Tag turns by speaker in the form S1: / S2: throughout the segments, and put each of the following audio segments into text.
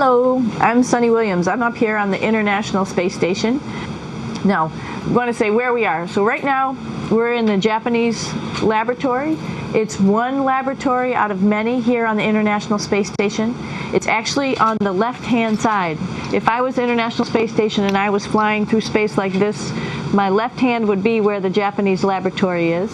S1: Hello, I'm Sunita Williams. I'm up here on the International Space Station. Now, I'm going to say where we are. So right now, we're in the Japanese laboratory. It's one laboratory out of many here on the International Space Station. It's actually on the left-hand side. If I was the International Space Station and I was flying through space like this, my left hand would be where the Japanese laboratory is.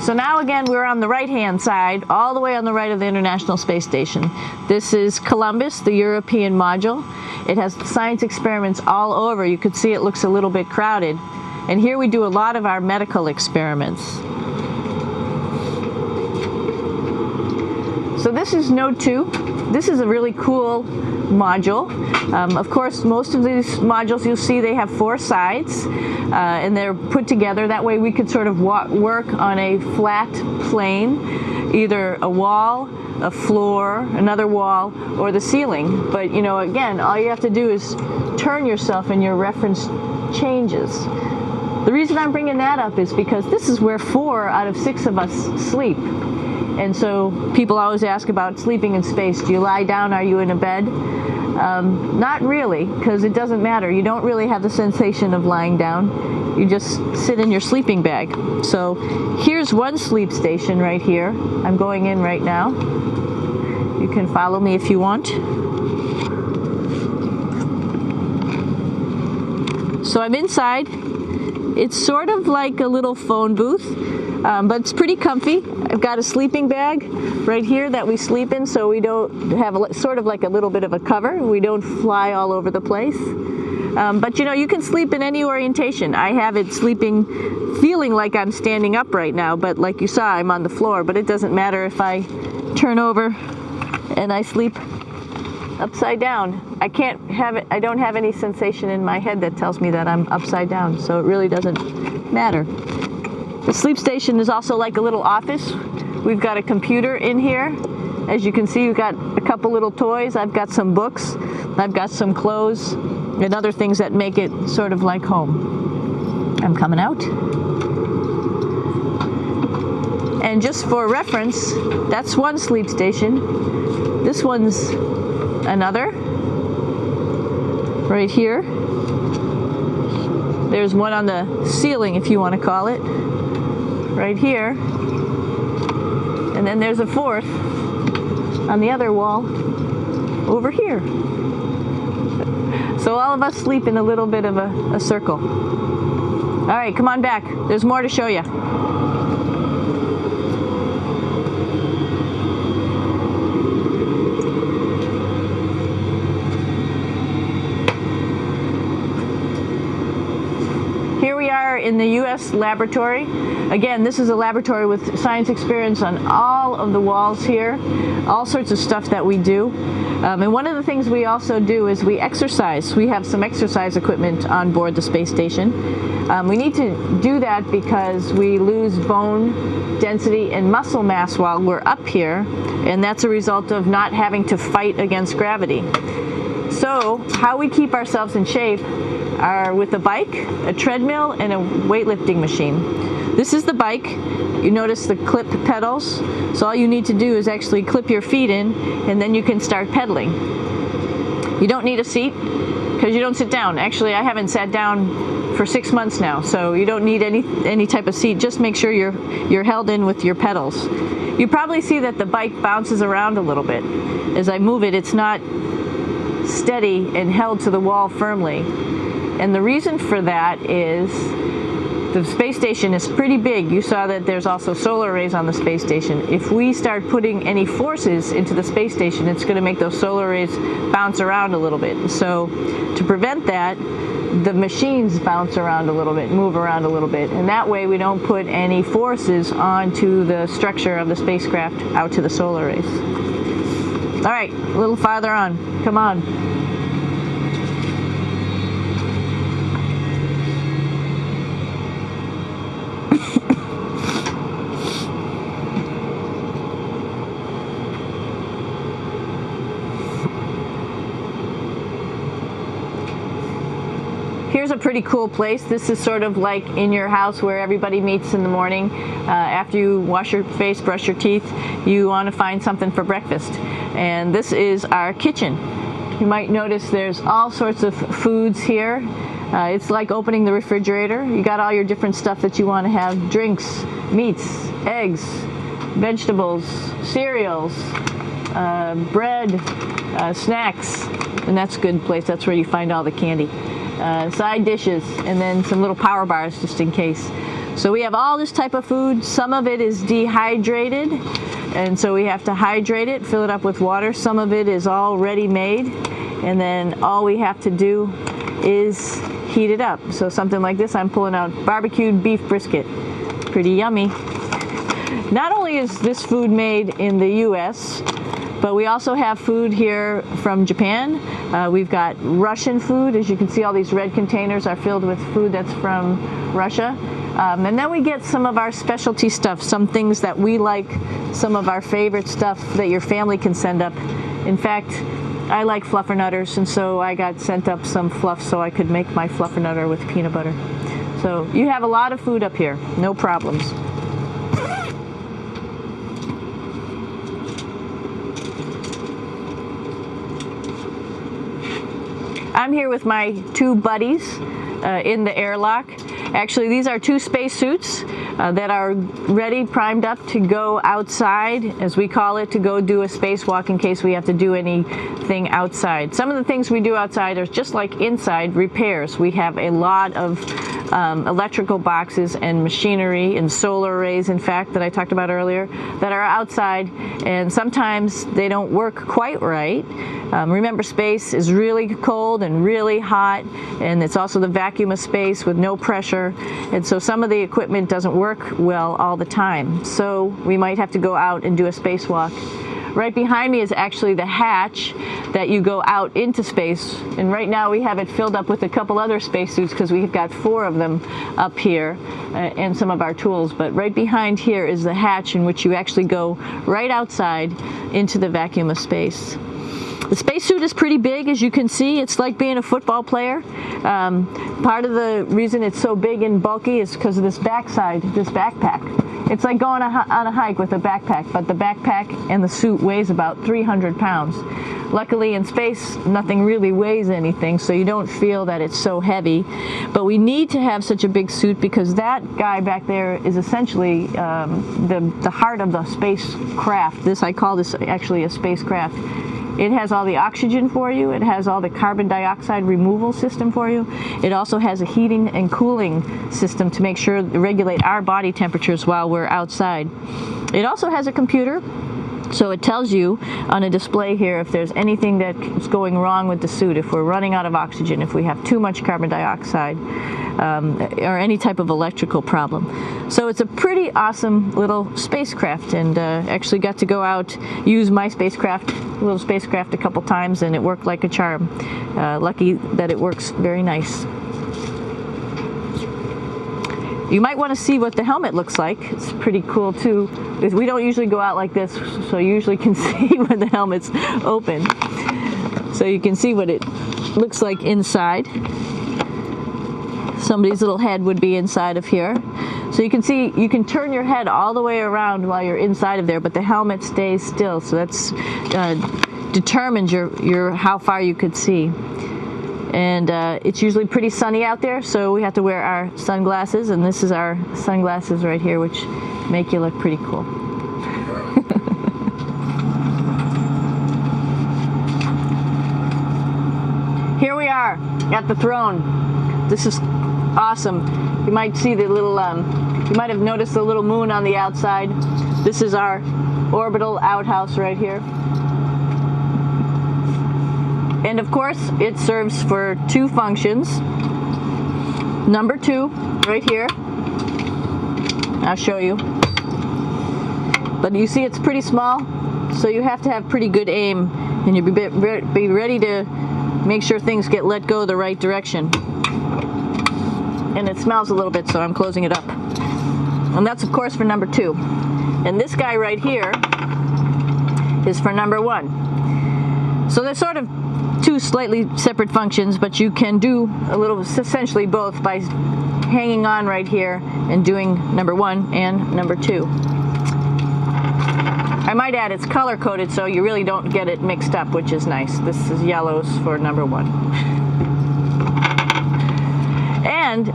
S1: So now again, we're on the right-hand side, all the way on the right of the International Space Station. This is Columbus, the European module. It has science experiments all over. You could see it looks a little bit crowded. And here we do a lot of our medical experiments. So this is Node 2. This is a really cool module. Of course, most of these modules you'll see they have 4 sides and they're put together. That way we could sort of work on a flat plane, either a wall, a floor, another wall, or the ceiling. But you know, again, all you have to do is turn yourself and your reference changes. The reason I'm bringing that up is because this is where 4 out of 6 of us sleep. And so people always ask about sleeping in space. Do you lie down? Are you in a bed? Not really, because it doesn't matter. You don't really have the sensation of lying down. You just sit in your sleeping bag. So here's one sleep station right here. I'm going in right now. You can follow me if you want. So I'm inside. It's sort of like a little phone booth, but it's pretty comfy. I've got a sleeping bag right here that we sleep in, so we don't have sort of like a little bit of a cover. We don't fly all over the place. But you know, you can sleep in any orientation. I have it sleeping, feeling like I'm standing up right now, but like you saw, I'm on the floor. But it doesn't matter if I turn over and I sleep upside down. I can't have it. I don't have any sensation in my head that tells me that I'm upside down, so it really doesn't matter. The sleep station is also like a little office. We've got a computer in here. As you can see, we've got a couple little toys. I've got some books. I've got some clothes and other things that make it sort of like home. I'm coming out. And just for reference, that's one sleep station. This one's another. Right here. There's one on the ceiling, if you want to call it. Right here. And then there's a 4th on the other wall over here. So all of us sleep in a little bit of a circle. All right, come on back. There's more to show you. In the U.S. laboratory. Again, this is a laboratory with science experience on all of the walls here, all sorts of stuff that we do. And one of the things we also do is we exercise. We have some exercise equipment on board the space station. We need to do that because we lose bone density and muscle mass while we're up here, and that's a result of not having to fight against gravity. So how we keep ourselves in shape are with a bike, a treadmill, and a weightlifting machine. This is the bike. You notice the clip pedals. So all you need to do is actually clip your feet in, and then you can start pedaling. You don't need a seat because you don't sit down. Actually, I haven't sat down for 6 months now, so you don't need any type of seat. Just make sure you're held in with your pedals. You probably see that the bike bounces around a little bit. As I move it, it's not steady and held to the wall firmly. And the reason for that is the space station is pretty big. You saw that there's also solar arrays on the space station. If we start putting any forces into the space station, it's going to make those solar arrays bounce around a little bit. So to prevent that, the machines bounce around a little bit, move around a little bit. And that way we don't put any forces onto the structure of the spacecraft out to the solar arrays. All right, a little farther on. Come on. Here's a pretty cool place. This is sort of like in your house where everybody meets in the morning. After you wash your face, brush your teeth, you want to find something for breakfast. And this is our kitchen. You might notice there's all sorts of foods here. It's like opening the refrigerator. You got all your different stuff that you want to have: drinks, meats, eggs, vegetables, cereals, bread, snacks, and that's a good place. That's where you find all the candy. Side dishes, and then some little power bars just in case. So we have all this type of food. Some of it is dehydrated, and so we have to hydrate it, fill it up with water. Some of it is already made, and then all we have to do is heat it up. So something like this, I'm pulling out barbecued beef brisket. Pretty yummy. Not only is this food made in the US, but we also have food here from Japan. We've got Russian food. As you can see, all these red containers are filled with food that's from Russia. And then we get some of our specialty stuff, some things that we like, some of our favorite stuff that your family can send up. In fact, I like fluffernutters, and so I got sent up some fluff so I could make my fluffernutter with peanut butter. So you have a lot of food up here, no problems. I'm here with my two buddies in the airlock. Actually, these are two spacesuits that are ready, primed up to go outside, as we call it, to go do a spacewalk in case we have to do anything outside. Some of the things we do outside are just like inside, repairs. We have a lot of electrical boxes and machinery and solar arrays, in fact, that I talked about earlier, that are outside, and sometimes they don't work quite right. Remember, space is really cold and really hot, and it's also the vacuum of space with no pressure, and so some of the equipment doesn't work well all the time. So we might have to go out and do a spacewalk. Right behind me is actually the hatch that you go out into space, and right now we have it filled up with a couple other spacesuits because we've got 4 of them up here and some of our tools. But right behind here is the hatch in which you actually go right outside into the vacuum of space. The spacesuit is pretty big, as you can see. It's like being a football player. Part of the reason it's so big and bulky is because of this backside, this backpack. It's like going on a hike with a backpack, but the backpack and the suit weighs about 300 pounds. Luckily in space, nothing really weighs anything, so you don't feel that it's so heavy. But we need to have such a big suit because that guy back there is essentially the heart of the spacecraft. I call this actually a spacecraft. It has all the oxygen for you. It has all the carbon dioxide removal system for you. It also has a heating and cooling system to make sure to regulate our body temperatures while we're outside. It also has a computer, so it tells you on a display here if there's anything that's going wrong with the suit, if we're running out of oxygen, if we have too much carbon dioxide, or any type of electrical problem. So it's a pretty awesome little spacecraft, and actually got to go out, use my little spacecraft a couple times, and it worked like a charm. Lucky that it works very nice. You might want to see what the helmet looks like. It's pretty cool too. We don't usually go out like this, so you usually can see when the helmet's open. So you can see what it looks like inside. Somebody's little head would be inside of here. So you can see, you can turn your head all the way around while you're inside of there, but the helmet stays still. So that's determines your how far you could see. And it's usually pretty sunny out there, so we have to wear our sunglasses, and this is our sunglasses right here, which make you look pretty cool. Here we are at the throne. This is awesome. You might see the little, you might have noticed the little moon on the outside. This is our orbital outhouse right here. And of course, it serves for 2 functions. Number 2, right here. I'll show you. But you see it's pretty small, so you have to have pretty good aim, and you be ready to make sure things get let go the right direction. And it smells a little bit, so I'm closing it up. And that's of course for number 2. And this guy right here is for number 1. So they're sort of two slightly separate functions, but you can do a little, essentially both, by hanging on right here and doing number 1 and number 2. I might add it's color coded so you really don't get it mixed up, which is nice. This is yellows for number 1. And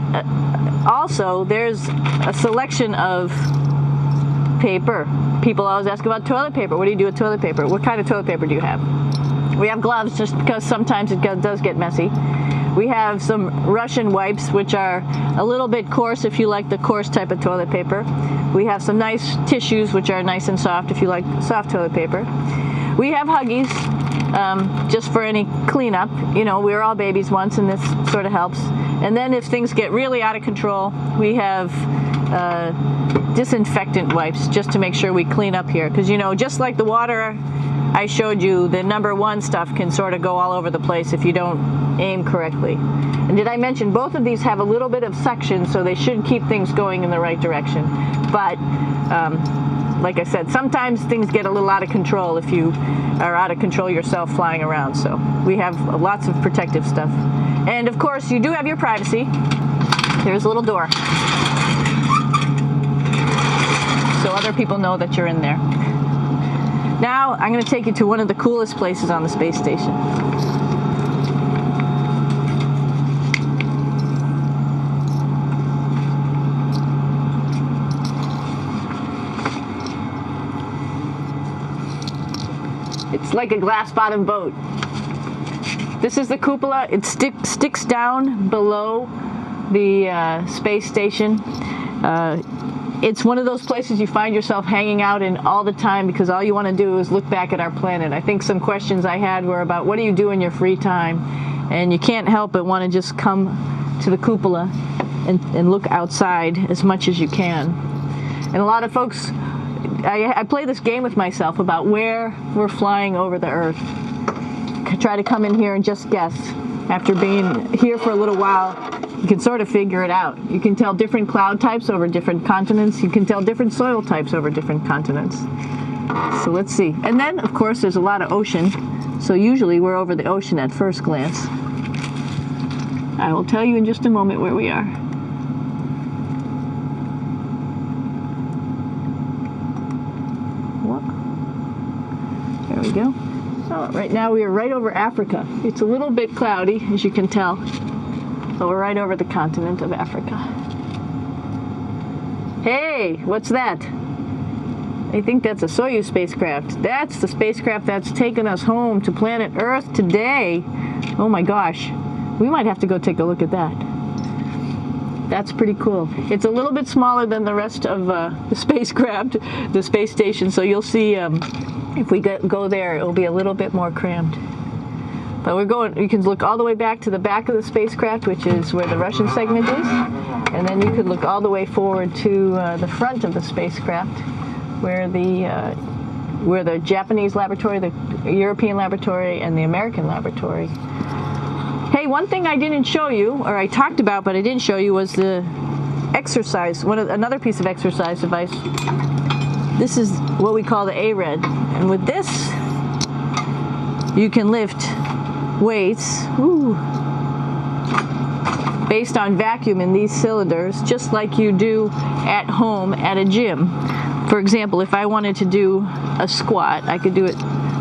S1: also there's a selection of paper. People always ask about toilet paper. What do you do with toilet paper? What kind of toilet paper do you have? We have gloves just because sometimes it does get messy. We have some Russian wipes, which are a little bit coarse if you like the coarse type of toilet paper. We have some nice tissues, which are nice and soft if you like soft toilet paper. We have Huggies, just for any cleanup. You know, we were all babies once, and this sort of helps. And then if things get really out of control, we have disinfectant wipes, just to make sure we clean up here. Because, you know, just like the water I showed you, the number 1 stuff can sort of go all over the place if you don't aim correctly. And did I mention both of these have a little bit of suction, so they should keep things going in the right direction. But like I said, sometimes things get a little out of control if you are out of control yourself flying around. So we have lots of protective stuff. And of course, you do have your privacy. There's a little door, so other people know that you're in there. Now I'm going to take you to one of the coolest places on the space station. It's like a glass-bottom boat. This is the cupola. It sticks down below the space station. It's one of those places you find yourself hanging out in all the time because all you want to do is look back at our planet. I think some questions I had were about what do you do in your free time? And you can't help but want to just come to the cupola and look outside as much as you can. And a lot of folks, I play this game with myself about where we're flying over the Earth. I try to come in here and just guess. After being here for a little while, you can sort of figure it out. You can tell different cloud types over different continents. You can tell different soil types over different continents. So let's see. And then, of course, there's a lot of ocean. So usually we're over the ocean at first glance. I will tell you in just a moment where we are. There we go. So right now we are right over Africa. It's a little bit cloudy, as you can tell. But we're right over the continent of Africa. Hey, what's that? I think that's a Soyuz spacecraft. That's the spacecraft that's taken us home to planet Earth today. Oh my gosh. We might have to go take a look at that. That's pretty cool. It's a little bit smaller than the rest of the spacecraft, the space station, so you'll see if we go there, it'll be a little bit more crammed. But we're going, you can look all the way back to the back of the spacecraft, which is where the Russian segment is. And then you could look all the way forward to the front of the spacecraft, where the Japanese laboratory, the European laboratory, and the American laboratory. Hey, one thing I didn't show you, or I talked about but I didn't show you, was the exercise, another piece of exercise device. This is what we call the ARED. And with this, you can lift weights based on vacuum in these cylinders, just like you do at home at a gym. For example, if I wanted to do a squat, I could do it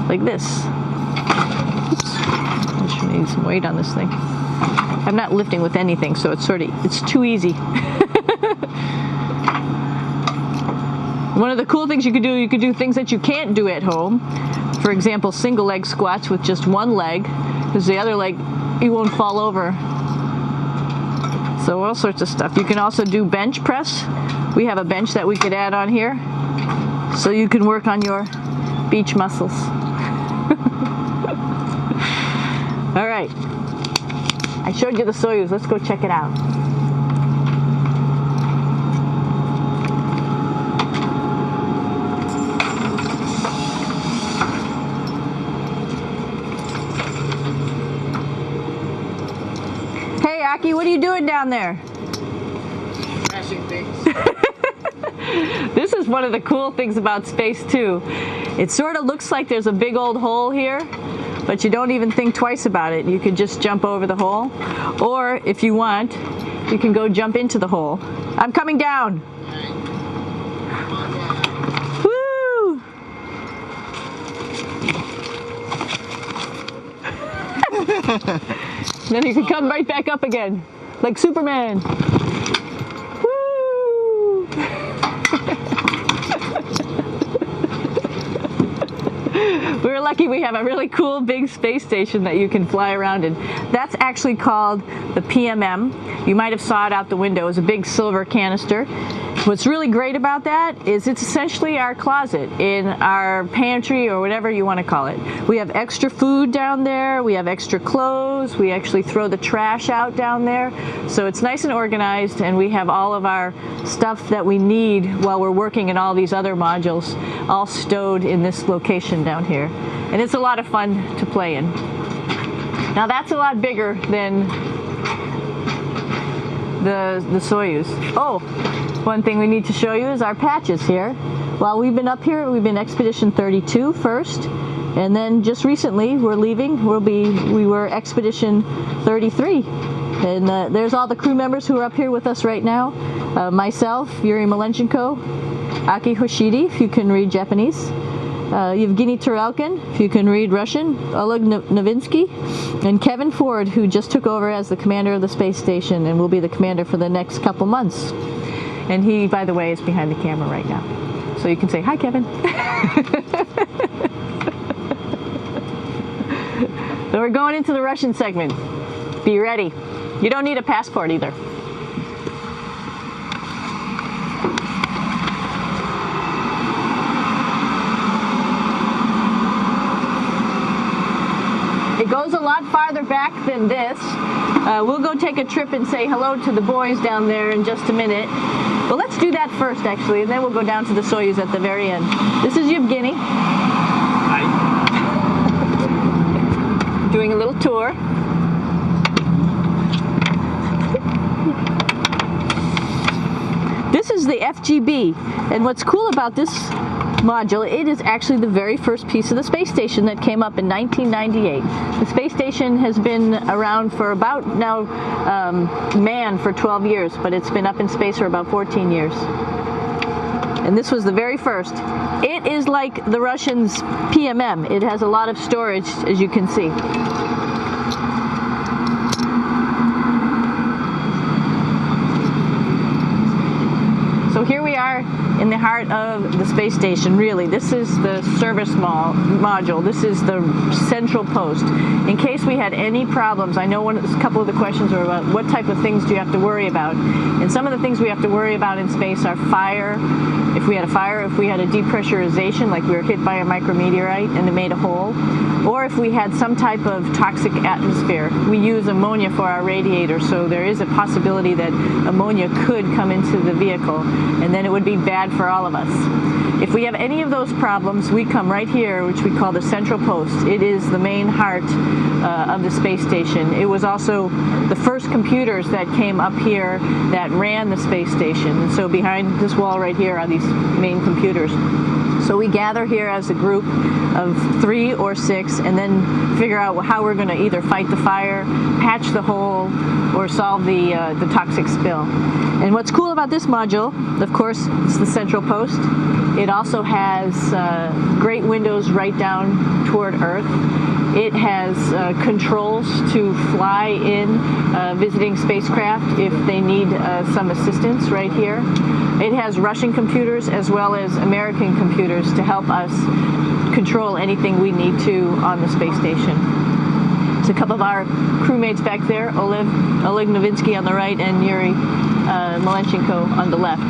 S1: like this. Oops. I just need some weight on this thing. I'm not lifting with anything, so it's too easy. One of the cool things you could do things that you can't do at home. For example, single leg squats with just one leg, because the other leg, you won't fall over. So all sorts of stuff. You can also do bench press. We have a bench that we could add on here, so you can work on your beach muscles. All right. I showed you the Soyuz. Let's go check it out. Hey, Aki, what are you doing down there?
S2: Crashing things.
S1: This is one of the cool things about space, too. It sort of looks like there's a big old hole here, but you don't even think twice about it. You could just jump over the hole, or if you want, you can go jump into the hole. I'm coming down. Woo! Then you can come right back up again, like Superman. Woo! We're lucky we have a really cool big space station that you can fly around in. That's actually called the PMM. You might have saw it out the window. It's a big silver canister. What's really great about that is it's essentially our closet in our pantry, or whatever you want to call it. We have extra food down there, we have extra clothes, we actually throw the trash out down there. So it's nice and organized, and we have all of our stuff that we need while we're working in all these other modules all stowed in this location down here. And it's a lot of fun to play in. Now that's a lot bigger than the Soyuz. Oh, one thing we need to show you is our patches here. While we've been up here, we've been Expedition 32 first, and then just recently we're leaving. We were Expedition 33, and there's all the crew members who are up here with us right now. Myself, Yuri Malenchenko, Aki Hoshide, if you can read Japanese, Yevgeny Turelkin, if you can read Russian, Oleg Novinsky, and Kevin Ford, who just took over as the commander of the space station and will be the commander for the next couple months. And he, by the way, is behind the camera right now. So you can say, hi, Kevin. So we're going into the Russian segment. Be ready. You don't need a passport either. It goes a lot farther back than this. We'll go take a trip and say hello to the boys down there in just a minute. Well, let's do that first, actually, and then we'll go down to the Soyuz at the very end. This is Yevgeny.
S2: Hi.
S1: Doing a little tour. This is the FGB, and what's cool about this module, it is actually the very first piece of the space station that came up in 1998. The space station has been around for about now manned for 12 years, but it's been up in space for about 14 years. And this was the very first. It is like the Russians' PMM. It has a lot of storage, as you can see. So here we are in the heart of the space station, really. This is the service module. This is the central post. In case we had any problems, I know a couple of the questions were about what type of things do you have to worry about. And some of the things we have to worry about in space are fire. If we had a fire, if we had a depressurization, like we were hit by a micrometeorite and it made a hole, or if we had some type of toxic atmosphere. We use ammonia for our radiator, so there is a possibility that ammonia could come into the vehicle, and then it would be bad for all of us. If we have any of those problems, we come right here, which we call the central post. It is the main heart of the space station. It was also the first computers that came up here that ran the space station. And so behind this wall right here are these main computers. So we gather here as a group of 3 or 6 and then figure out how we're going to either fight the fire, patch the hole, or solve the toxic spill. And what's cool about this module, of course, it's the central post. It also has great windows right down toward Earth. It has controls to fly in visiting spacecraft if they need some assistance right here. It has Russian computers as well as American computers to help us control anything we need to on the space station. It's a couple of our crewmates back there, Oleg Novinsky on the right and Yuri Malenchenko on the left.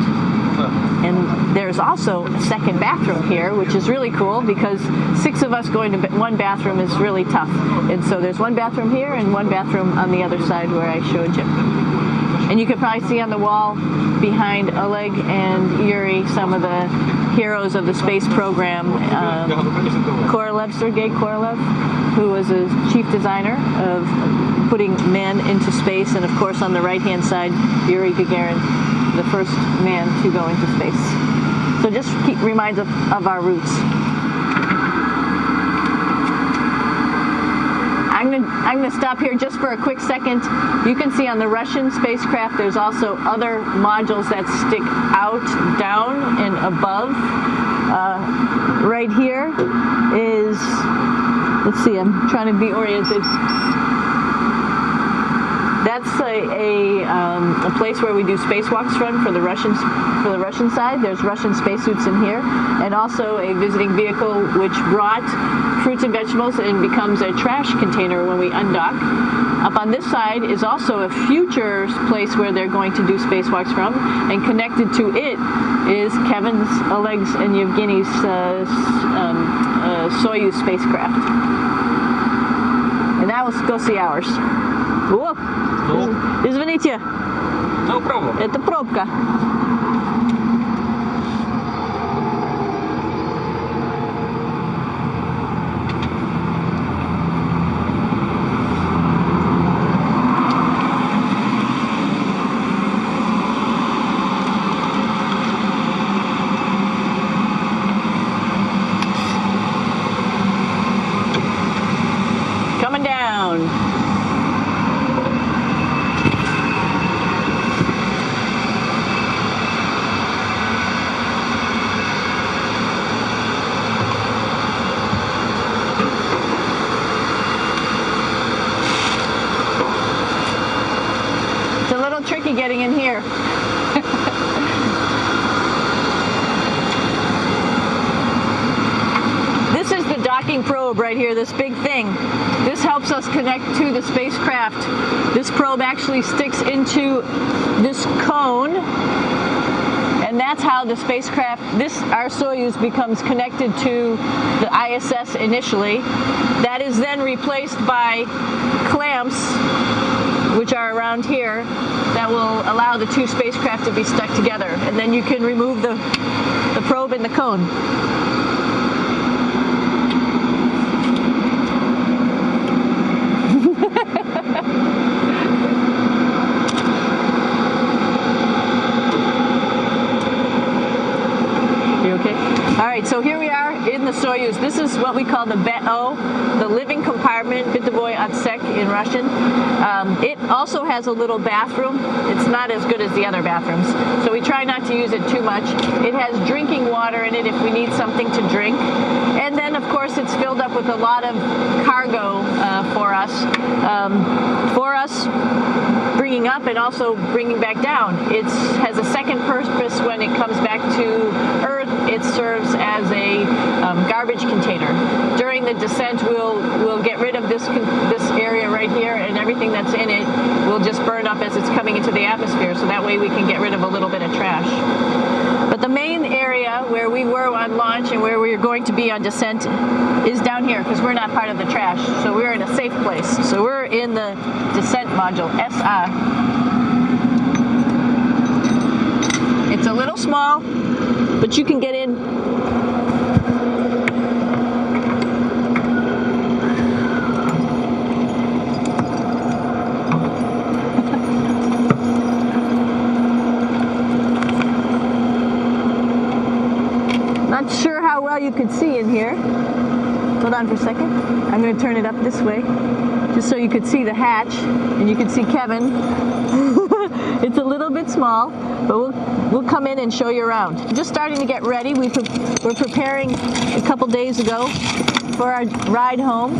S1: And there's also a second bathroom here, which is really cool because 6 of us going to one bathroom is really tough. And so there's one bathroom here and one bathroom on the other side where I showed you. And you can probably see on the wall behind Oleg and Yuri some of the heroes of the space program. Sergei Korolev, who was a chief designer of putting men into space, and of course on the right-hand side, Yuri Gagarin, the first man to go into space. So just reminds us of our roots. I'm gonna stop here just for a quick second. You can see on the Russian spacecraft there's also other modules that stick out, down, and above. Right here is, let's see, I'm trying to be oriented. That's a place where we do spacewalks from for the Russian side. There's Russian spacesuits in here, and also a visiting vehicle which brought fruits and vegetables and becomes a trash container when we undock. Up on this side is also a future place where they're going to do spacewalks from, and connected to it is Kevin's, Oleg's, and Yevgeny's Soyuz spacecraft. And now let's go see ours. О, извините,
S3: No problem.
S1: это пробка. Coming down. Tricky getting in here. This is the docking probe right here, this big thing. This helps us connect to the spacecraft. This probe actually sticks into this cone, and that's how the spacecraft, our Soyuz, becomes connected to the ISS initially. That is then replaced by clamps, which are around here, that will allow the two spacecraft to be stuck together. And then you can remove the probe in the cone. You okay? All right, so here we are in the Soyuz. This is what we call the BEO, the living compartment, bitovoy otsek in Russian. It also has a little bathroom. It's not as good as the other bathrooms, so we try not to use it too much. It has drinking water in it if we need something to drink. And then, of course, it's filled up with a lot of cargo for us bringing up and also bringing back down. It has a second purpose when it comes back to Earth. It serves as a garbage container. During the descent, we'll get rid of this area right here, and everything that's in it will just burn up as it's coming into the atmosphere, so that way we can get rid of a little bit of trash. But the main area where we were on launch and where we're going to be on descent is down here, because we're not part of the trash, so we're in a safe place. So we're in the descent module, SA. It's a little small, but you can get in. Not sure how well you could see in here. Hold on for a second. I'm going to turn it up this way, just so you could see the hatch, and you could see Kevin. It's a little bit small, but we'll come in and show you around. Just starting to get ready. We're preparing a couple days ago for our ride home.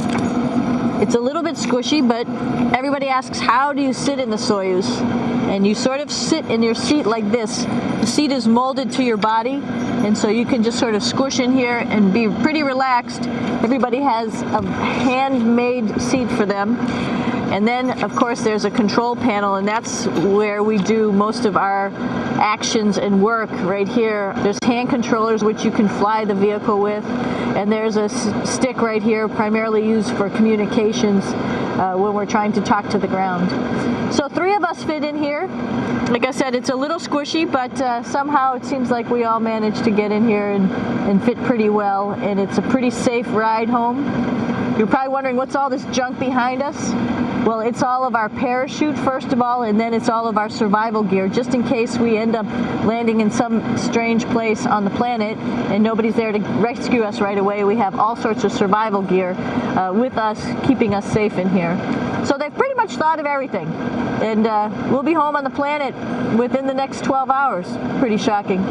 S1: It's a little bit squishy, but everybody asks, how do you sit in the Soyuz? And you sort of sit in your seat like this. The seat is molded to your body, and so you can just sort of squish in here and be pretty relaxed. Everybody has a handmade seat for them. And then, of course, there's a control panel, and that's where we do most of our actions and work right here. There's hand controllers which you can fly the vehicle with, and there's a stick right here primarily used for communications when we're trying to talk to the ground. So 3 of us fit in here. Like I said, it's a little squishy, but somehow it seems like we all managed to get in here and fit pretty well, and it's a pretty safe ride home. You're probably wondering, what's all this junk behind us? Well, it's all of our parachute, first of all, and then it's all of our survival gear, just in case we end up landing in some strange place on the planet and nobody's there to rescue us right away. We have all sorts of survival gear with us, keeping us safe in here. So they've pretty much thought of everything. And we'll be home on the planet within the next 12 hours. Pretty shocking.